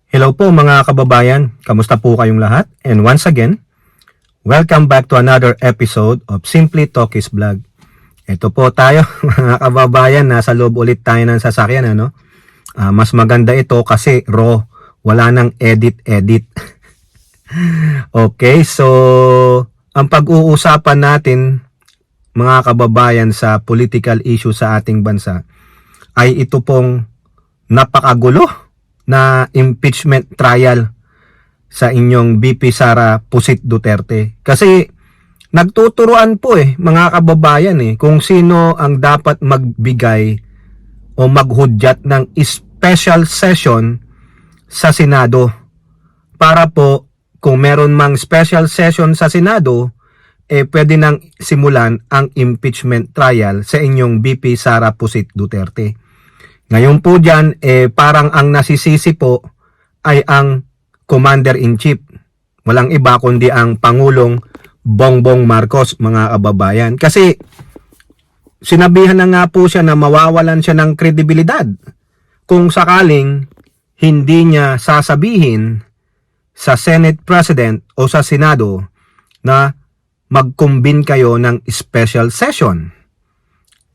Hello po mga kababayan, kamusta po kayong lahat? And once again, welcome back to another episode of Simply Talkies Vlog. Ito po tayo mga kababayan, nasa loob ulit tayo ng sasakyan. Mas maganda ito kasi raw, wala nang edit-edit. Okay, so ang pag-uusapan natin mga kababayan sa political issue sa ating bansa ay ito pong napakagulo na impeachment trial sa inyong VP Sara Pusit Duterte. Kasi nagtuturuan po mga kababayan kung sino ang dapat magbigay o maghudyat ng special session sa Senado. Para po kung meron mang special session sa Senado, pwede nang simulan ang impeachment trial sa inyong VP Sara Pusit Duterte. Ngayon po dyan, parang ang nasisisi po ay ang Commander-in-Chief. Walang iba kundi ang Pangulong Bongbong Marcos, mga kababayan. Kasi sinabihan na nga po siya na mawawalan siya ng kredibilidad kung sakaling hindi niya sasabihin sa Senate President o sa Senado na mag-convene kayo ng special session.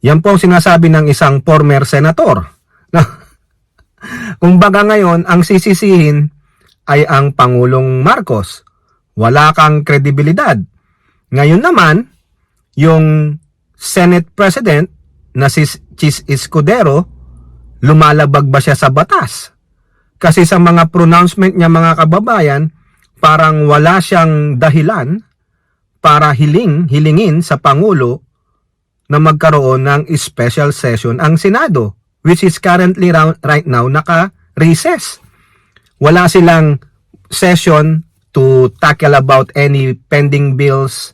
Yan po ang sinasabi ng isang former senator. Kumbaga ngayon, ang sisisihin ay ang Pangulong Marcos. Wala kang kredibilidad. Ngayon naman, yung Senate President na si Chis Escudero, lumalabag ba siya sa batas? Kasi sa mga pronouncement niya mga kababayan, parang wala siyang dahilan para hilingin sa Pangulo na magkaroon ng special session ang Senado, which is currently right now naka-recess. Wala silang session to tackle about any pending bills,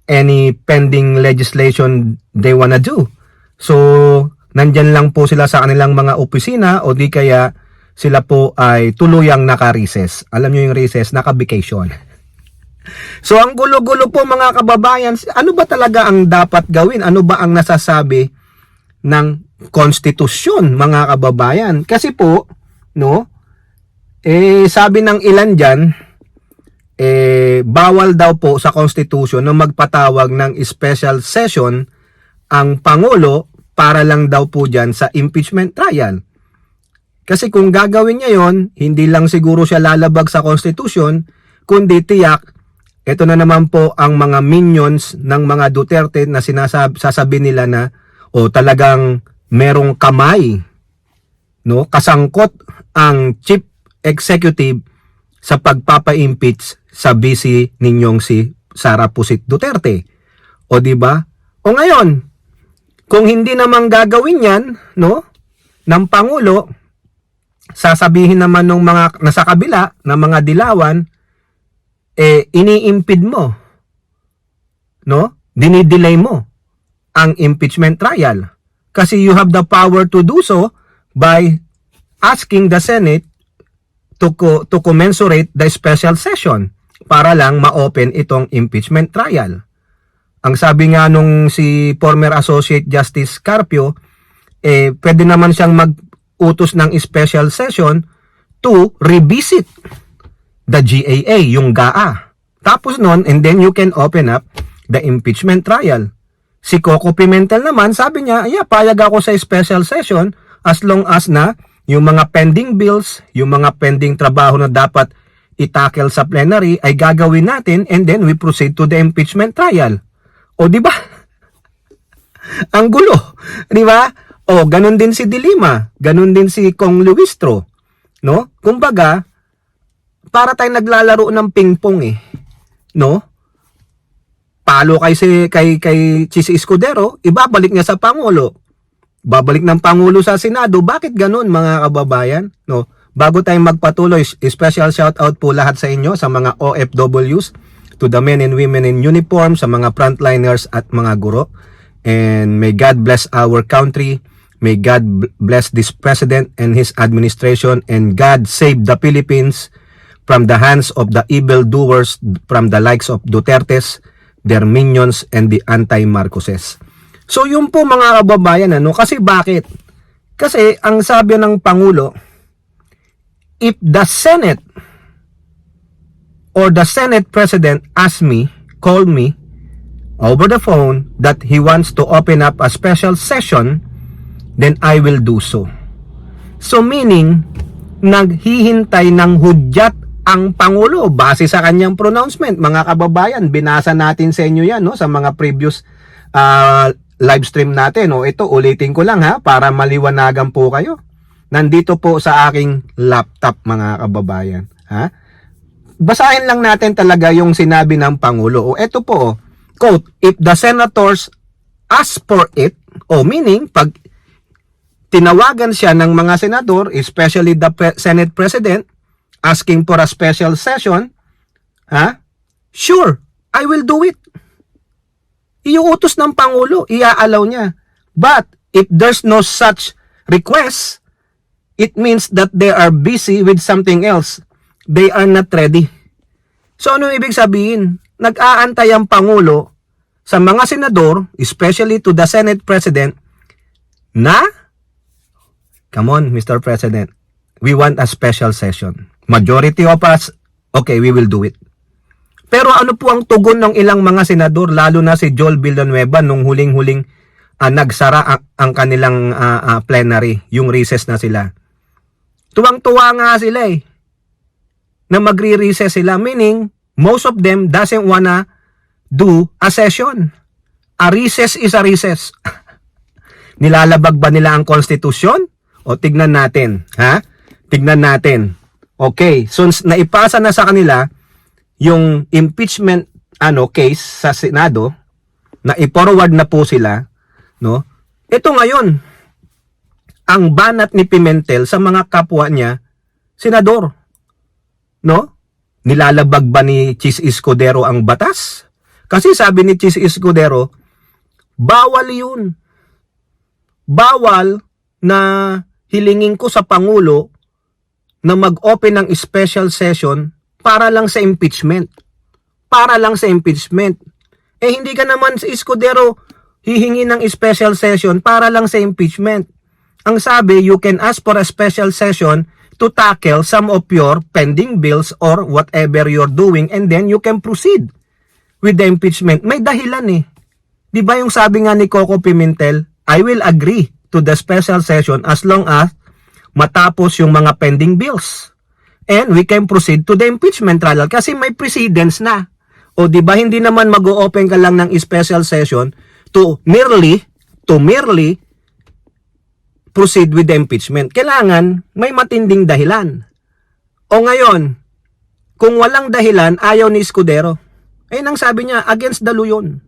any pending legislation they wanna do. So, nandyan lang po sila sa kanilang mga opisina o di kaya sila po ay tuluyang naka-recess. Alam nyo yung recess, naka-vacation. So, ang gulo-gulo po mga kababayan, ano ba talaga ang dapat gawin? Ano ba ang nasasabi ng konstitusyon mga kababayan? Kasi po, sabi ng ilan dyan, bawal daw po sa konstitusyon na magpatawag ng special session ang Pangulo para lang daw po dyan sa impeachment trial. Kasi kung gagawin niya yon, hindi lang siguro siya lalabag sa konstitusyon, kundi tiyak, ito na naman po ang mga minions ng mga Duterte na sasabi nila na talagang merong kamay, kasangkot ang Chief Executive sa pagpapa-impeach sa VC ninyong si Sara Pusit Duterte. O di ba? O ngayon, kung hindi naman gagawin 'yan, ng Pangulo, sasabihin naman ng mga nasa kabila ng mga dilawan, ini-impede mo, dinidelay mo ang impeachment trial. Kasi you have the power to do so by asking the Senate to commensurate the special session para lang ma-open itong impeachment trial. Ang sabi nga nung si former Associate Justice Carpio, pwede naman siyang mag-utos ng special session to revisit the GAA, yung GAA. Tapos nun, and then you can open up the impeachment trial. Si Coco Pimentel naman, sabi niya, payag ako sa special session as long as na yung mga pending bills, yung mga pending trabaho na dapat itackle sa plenary ay gagawin natin and then we proceed to the impeachment trial. O di ba? Ang gulo, di ba? O ganun din si Dilima, ganun din si Kong Luistro, Kumbaga, para tayong naglalaro ng ping-pong Palo kay Chis Escudero, ibabalik niya sa Pangulo. Babalik ng Pangulo sa Senado. Bakit ganun mga kababayan? Bago tayong magpatuloy, special shout out po lahat sa inyo, sa mga OFWs, to the men and women in uniform, sa mga frontliners at mga guro. And may God bless our country. May God bless this president and his administration. And God save the Philippines from the hands of the evildoers, from the likes of Dutertes, their minions, and the anti-Marcoses. So yun po mga kababayan, kasi bakit? Kasi ang sabi ng Pangulo, if the Senate or the Senate President called me over the phone that he wants to open up a special session, then I will do so. So meaning, naghihintay ng hudyat ang Pangulo base sa kanyang pronouncement. Mga kababayan, binasa natin sa inyo yan, no, sa mga previous live stream natin. No? Ito, ulitin ko lang ha, para maliwanagan po kayo. Nandito po sa aking laptop, mga kababayan. Ha? Basahin lang natin talaga yung sinabi ng Pangulo. O ito po, quote, if the senators ask for it, meaning, pag tinawagan siya ng mga senador, especially the Senate President, asking for a special session, sure, I will do it. Iuutos ng Pangulo, iaalaw niya. But, if there's no such request, it means that they are busy with something else. They are not ready. So, ano ibig sabihin? Nag-aantay ang Pangulo sa mga senador, especially to the Senate President, na, come on, Mr. President, we want a special session. Majority of us, okay, we will do it. Pero ano po ang tugon ng ilang mga senador, lalo na si Joel Villanueva nung huling-huling nagsara ang kanilang plenary, yung recess na sila. Tuwang-tuwa nga sila na magre-recess sila, meaning most of them doesn't wanna do a session. A recess is a recess. Nilalabag ba nila ang konstitusyon? O tignan natin, Tignan natin. Okay, so naipasa na sa kanila yung impeachment case sa Senado, na i-forward na po sila, no? Ito ngayon ang banat ni Pimentel sa mga kapwa niya senador, no? Nilalabag ba ni Chis Escudero ang batas? Kasi sabi ni Chis Escudero, bawal 'yun. Bawal na hilingin ko sa Pangulo na mag-open ng special session para lang sa impeachment. Para lang sa impeachment. Hindi ka naman sa Escudero hihingi ng special session para lang sa impeachment. Ang sabi, you can ask for a special session to tackle some of your pending bills or whatever you're doing, and then you can proceed with the impeachment. May dahilan Di ba yung sabi nga ni Coco Pimentel, I will agree to the special session as long as matapos yung mga pending bills. And we can proceed to the impeachment trial kasi may precedents na. O di ba hindi naman mag-o-open ka lang ng special session to merely proceed with the impeachment. Kailangan may matinding dahilan. O ngayon, kung walang dahilan, ayaw ni Escudero. Nang sabi niya, against the law yun.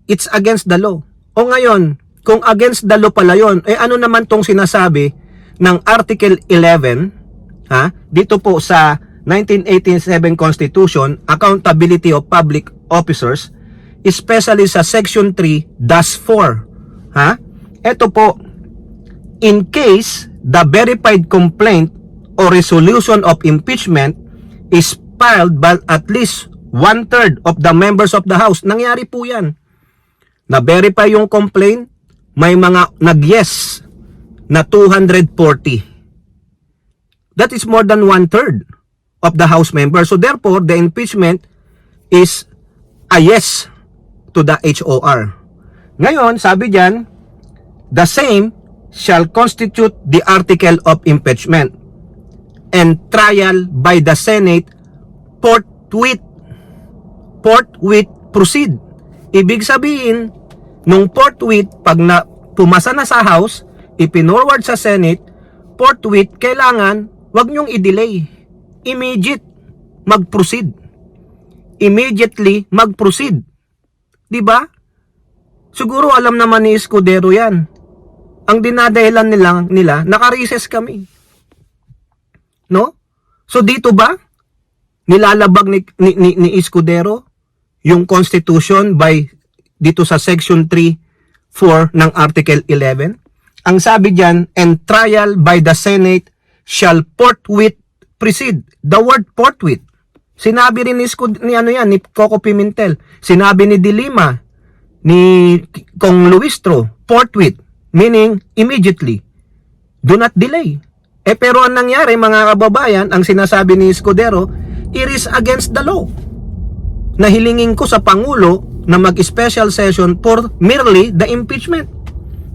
It's against the law. O ngayon, kung against the law pala yun, ano naman tong sinasabi ng Article 11, dito po sa 1987 Constitution, Accountability of Public Officers, especially sa Section 3-4. Ito po, in case the verified complaint or resolution of impeachment is filed by at least 1/3 of the members of the House. Nangyari po yan. Na-verify yung complaint, may mga nag-yes na 240. That is more than 1/3 of the House members. So therefore, the impeachment is a yes to the HOR. Ngayon, sabi diyan, the same shall constitute the article of impeachment and trial by the Senate forthwith proceed. Ibig sabihin, nung forthwith, pag pumasa na sa House, ipinorward sa Senate, forthwith, kailangan, wag nyong i-delay. Immediate, mag-proceed. Immediately, mag-proceed. Diba? Siguro alam naman ni Escudero yan. Ang dinadahilan nila, naka-recess kami. No? So dito ba, nilalabag ni Escudero yung Constitution dito sa Section 3-4 ng Article 11? Ang sabi diyan, and trial by the Senate shall forthwith proceed. The word forthwith. Sinabi rin ni Coco Pimentel. Sinabi ni De Lima, ni Kong Luistro, forthwith, meaning immediately. Do not delay. Pero ang nangyari mga kababayan, ang sinasabi ni Escudero, it is against the law. Nahilingin ko sa Pangulo na mag-special session for merely the impeachment.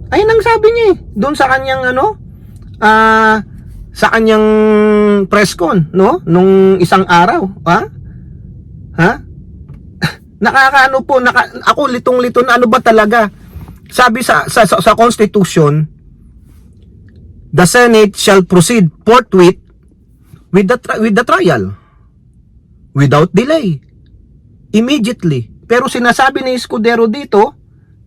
Ayun ang sabi niya doon sa kanyang sa kanyang press con, no? Nung isang araw, ha? Nakakaano po, ako litong-lito na ano ba talaga? Sabi sa Constitution, the Senate shall proceed forthwith with the trial without delay, immediately. Pero sinasabi ni Escudero dito,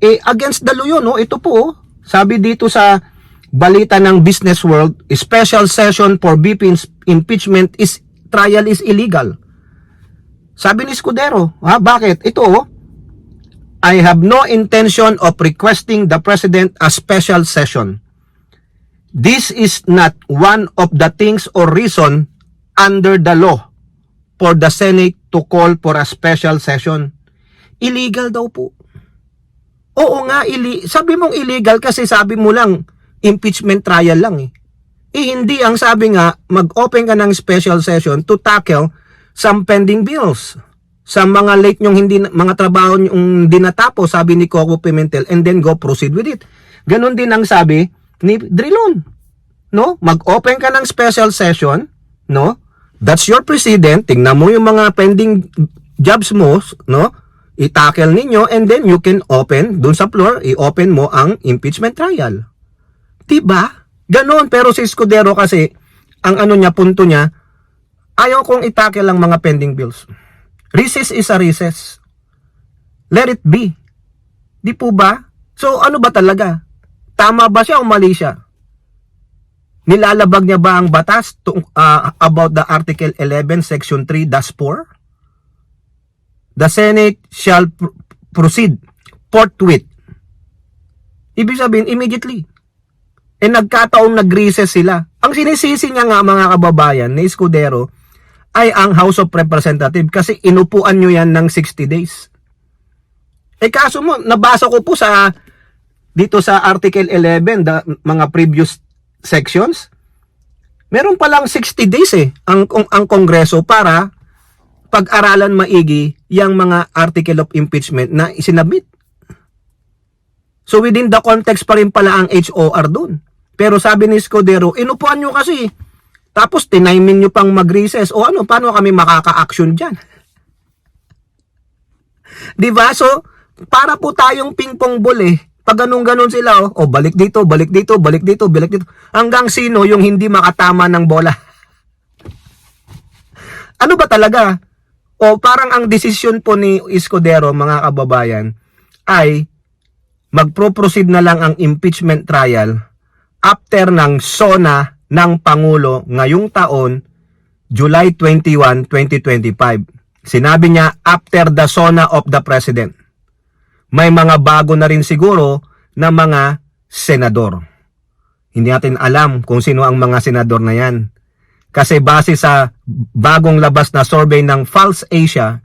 against the law yun, no? Ito po, sabi dito sa balita ng Business World, special session for VP impeachment trial is illegal. Sabi ni Escudero, bakit? Ito, I have no intention of requesting the President a special session. This is not one of the things or reason under the law for the Senate to call for a special session. Illegal daw po. Oo nga, sabi mong illegal kasi sabi mo lang, impeachment trial lang hindi ang sabi nga, mag-open ka ng special session to tackle some pending bills. Sa mga late nyong mga trabaho nyong hindi natapos, sabi ni Coco Pimentel, and then go proceed with it. Ganon din ang sabi ni Drilon. No? Mag-open ka ng special session, no? That's your president, tingnan mo yung mga pending jobs mo, no? I-tackle ninyo, and then you can open, dun sa floor, i-open mo ang impeachment trial. Diba? Ganon, pero si Escudero kasi, ang punto niya, ayaw kong i-tackle ang mga pending bills. Recess is a recess. Let it be. Di po ba? So, ano ba talaga? Tama ba siya o mali siya? Nilalabag niya ba ang batas about the Article 11, Section 3-4? The Senate shall proceed forthwith. Ibig sabihin, immediately. Nagkataong nag-recess sila. Ang sinisisi niya nga mga kababayan ni Escudero ay ang House of Representatives kasi inupuan nyo yan ng 60 days. Kaso mo, nabasa ko po dito sa Article 11, mga previous sections, meron palang 60 days ang Kongreso para pag-aralan maigi yung mga article of impeachment na isinabit. So within the context pa rin pala ang HOR dun. Pero sabi ni Escudero, inupuan nyo kasi, tapos tiniming nyo pang mag-recess, o paano kami makaka-action dyan? Diba? So, para po tayong ping-pong ball Pag ganun-ganun sila, balik dito, balik dito, balik dito, balik dito. Hanggang sino yung hindi makatama ng bola? Ano ba talaga? Parang ang desisyon po ni Escudero, mga kababayan, ay magpro-proceed na lang ang impeachment trial after ng SONA ng Pangulo ngayong taon, July 21, 2025. Sinabi niya, after the SONA of the President. May mga bago na rin siguro na mga senador. Hindi natin alam kung sino ang mga senador na yan. Kasi base sa bagong labas na survey ng Pulse Asia,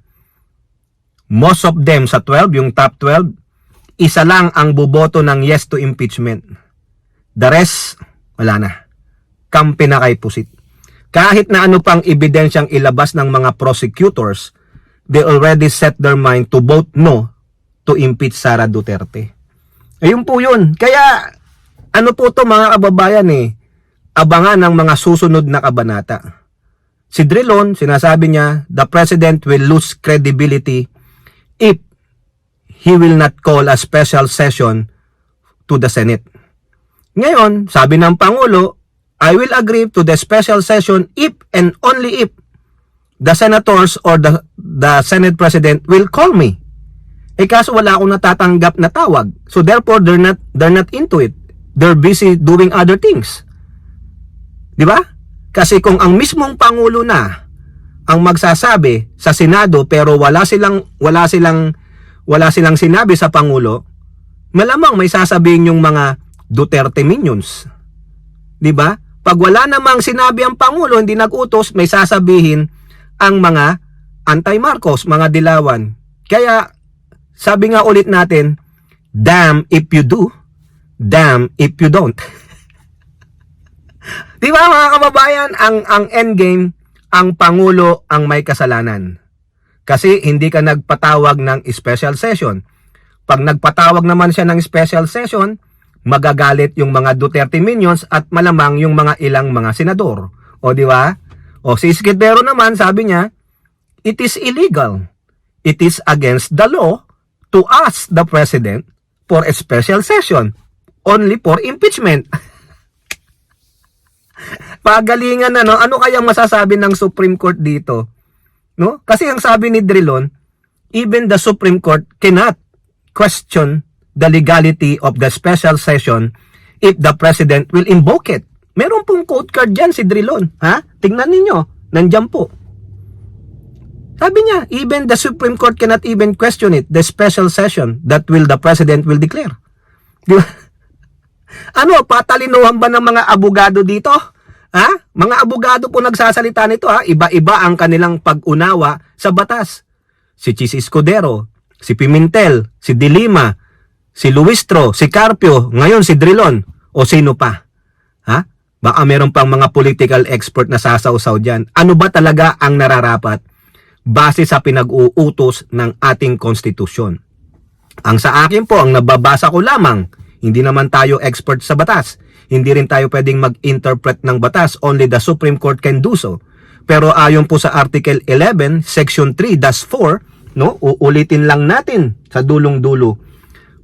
most of them sa 12, yung top 12, isa lang ang buboto ng yes to impeachment. The rest, wala na. Kampi na kay pusit. Kahit na ano pang ebidensyang ilabas ng mga prosecutors, they already set their mind to vote no to impeach Sara Duterte. Ayun po yun. Kaya, ano po to mga kababayan abangan ng mga susunod na kabanata. Si Drilon, sinasabi niya, the President will lose credibility if he will not call a special session to the Senate. Ngayon, sabi ng Pangulo, I will agree to the special session if and only if the senators or the Senate President will call me. Kaso wala akong natatanggap na tawag. So therefore, they're not into it. They're busy doing other things. Di ba? Kasi kung ang mismong Pangulo na ang magsasabi sa Senado pero wala silang sinabi sa Pangulo, malamang may sasabihin yung mga Duterte minions. Di ba? Pag wala namang sinabi ang Pangulo, hindi nag-utos, may sasabihin ang mga anti-Marcos, mga dilawan. Kaya, sabi nga ulit natin, damn if you do, damn if you don't. Di ba mga kababayan, ang endgame, ang Pangulo ang may kasalanan. Kasi hindi ka nagpatawag ng special session. Pag nagpatawag naman siya ng special session, magagalit yung mga Duterte minions at malamang yung mga ilang mga senador. O di ba? O si Escudero naman, sabi niya, it is illegal. It is against the law to ask the President for a special session only for impeachment. Pagalingan na, no? Ano kayang masasabi ng Supreme Court dito? No? Kasi ang sabi ni Drilon, even the Supreme Court cannot question the legality of the special session if the President will invoke it. Meron pong quote card dyan si Drilon. Ha? Tingnan ninyo. Nandyan po. Sabi niya, even the Supreme Court cannot even question it, the special session that the President will declare. Di ba? Ano, patalinuhan ba ng mga abogado dito? Ha? Mga abogado po nagsasalita nito, ha? Iba-iba ang kanilang pag-unawa sa batas. Si Chis Escudero, si Pimentel, si De Lima, si Luistro, si Carpio, ngayon si Drilon, o sino pa? Ha? Baka meron pang mga political expert na sasawsaw dyan. Ano ba talaga ang nararapat base sa pinag-uutos ng ating konstitusyon? Ang sa akin po, ang nababasa ko lamang, hindi naman tayo expert sa batas. Hindi rin tayo pwedeng mag-interpret ng batas. Only the Supreme Court can do so. Pero ayon po sa Article 11, Section 3-4, no, uulitin lang natin sa dulong-dulo.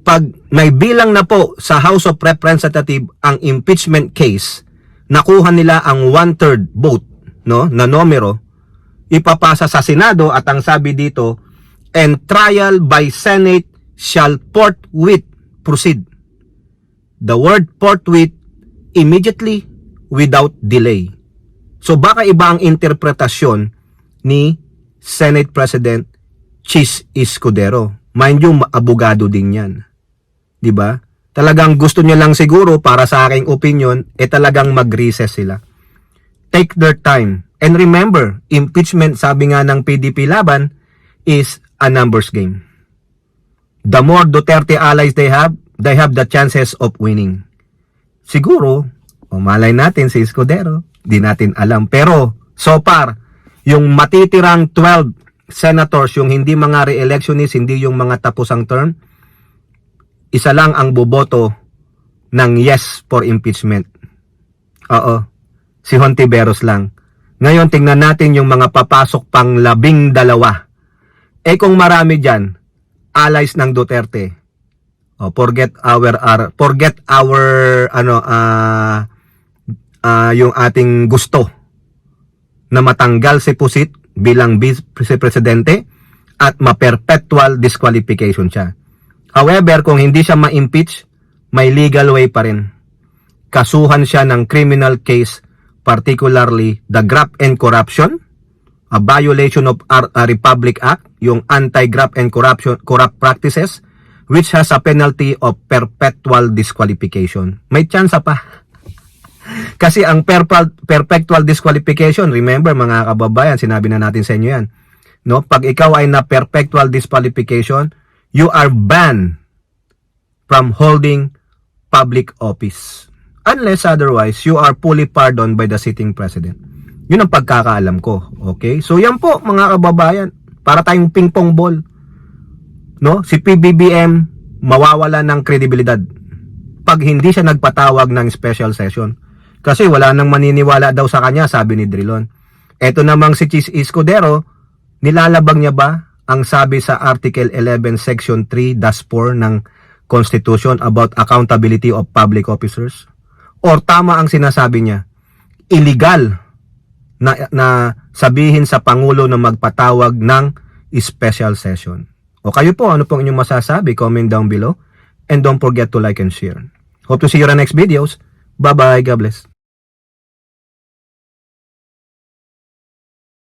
Pag may bilang na po sa House of Representatives ang impeachment case, nakuha nila ang 1/3 vote, no, na numero, ipapasa sa Senado at ang sabi dito, and trial by Senate shall forthwith proceed. The word forthwith, immediately, without delay. So baka iba ang interpretasyon ni Senate President Chis Escudero. Mind you, abogado din yan. Diba? Talagang gusto niya lang siguro, para sa aking opinion, talagang mag-recess sila. Take their time. And remember, impeachment, sabi nga ng PDP Laban, is a numbers game. The more Duterte allies they have the chances of winning. Siguro, malay natin si Escudero, di natin alam. Pero, so far, yung matitirang 12 senators, yung hindi mga re-electionist, hindi yung mga tapos ang term, isa lang ang boboto ng yes for impeachment. Oo, si Hontiveros lang. Ngayon, tingnan natin yung mga papasok pang 12. Kung marami dyan, allies ng Duterte, forget our yung ating gusto na matanggal si Pusit bilang vice presidente at ma-perpetual disqualification siya. However, kung hindi siya ma-impeach, may legal way pa rin. Kasuhan siya ng criminal case, particularly the graft and corruption, a violation of Republic Act, yung anti-graft and corrupt practices, which has a penalty of perpetual disqualification. May chance pa. Kasi ang perpetual disqualification, remember mga kababayan, sinabi na natin sa inyo yan. No? Pag ikaw ay na perpetual disqualification, you are banned from holding public office. Unless otherwise, you are fully pardoned by the sitting president. Yun ang pagkakaalam ko. Okay? So yan po mga kababayan, para tayong ping-pong ball. No? Si PBBM mawawala ng kredibilidad pag hindi siya nagpatawag ng special session. Kasi wala nang maniniwala daw sa kanya, sabi ni Drilon. Eto namang si Chis Escudero, nilalabag niya ba ang sabi sa Article 11 Section 3-4 ng Constitution about accountability of public officers? Or tama ang sinasabi niya? Illegal na sabihin sa Pangulo na magpatawag ng special session. O kayo po, ano pong inyong masasabi? Comment down below. And don't forget to like and share. Hope to see you in the next videos. Bye-bye. God bless.